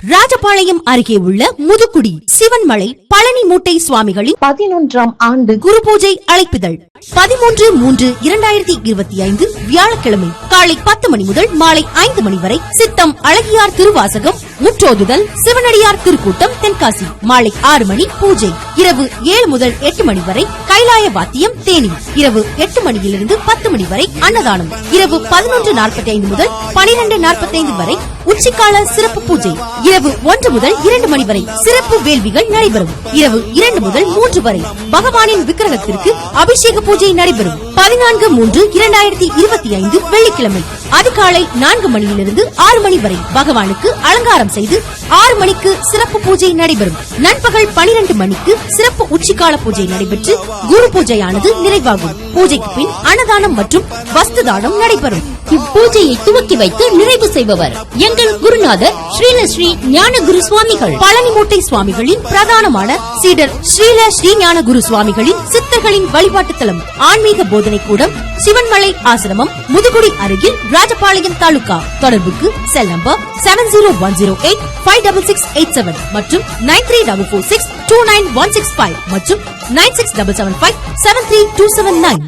ராஜபாளையம் அருகே உள்ள முதுகுடி சிவன்மலை பழனி மூட்டை சுவாமிகளின் 11ஆம் ஆண்டு குரு பூஜை அழைப்பிதழ் 13/3/2025 வியாழக்கிழமை காலை 10 மணி முதல் மாலை 5 மணி வரை சித்தம் அழகியார் திருவாசகம் முற்றோதுதல் சிவனடியார் திருக்கூட்டம் தென்காசி மாலை 6 மணி பூஜை இரவு 7 முதல் 8 மணி வரை கைலாய வாத்தியம் தேனி இரவு 8 மணியிலிருந்து 10 மணி வரை அன்னதானம் இரவு 11:45 முதல் 12:45 வரை உச்சிக்கால சிறப்பு பூஜை இரவு 1 முதல் 2 மணி வரை சிறப்பு வேள்விகள் நடைபெறும் இரவு 2 முதல் 3 வரை பகவானின் விக்கிரகத்திற்கு அபிஷேக பூஜை நடைபெறும் 14/3/2025 வெள்ளிக்கிழமை அதிகாலை 4 மணியிலிருந்து 6 மணி வரை பகவானுக்கு அலங்காரம் செய்து 6 மணிக்கு சிறப்பு பூஜை நடைபெறும் நண்பகல் 12 மணிக்கு சிறப்பு உச்சிக்கால பூஜை நடைபெற்று குரு பூஜையானது நிறைவாகும் பூஜைக்கு பின் அன்னதானம் மற்றும் வஸ்து தானம் நடைபெறும். இப்பூஜையை துவக்கி வைத்து நிறைவு செய்பவர் எங்கள் குருநாதர் ஸ்ரீ ஞான குரு சுவாமிகள். பழனி மூட்டை சுவாமிகளின் பிரதானமான சீடர் ஸ்ரீ ஞான குரு சுவாமிகளின் சித்தர்களின் வழிபாட்டு தலம் ஆன்மீக போதனை கூடம் சிவன்மலை ஆசிரமம் முதுகுடி அருகில் ராஜபாளையம் தாலுகா. தொடர்புக்கு செல் நம்பர் 7010856687 மற்றும் 9344629165 மற்றும் 9677573279.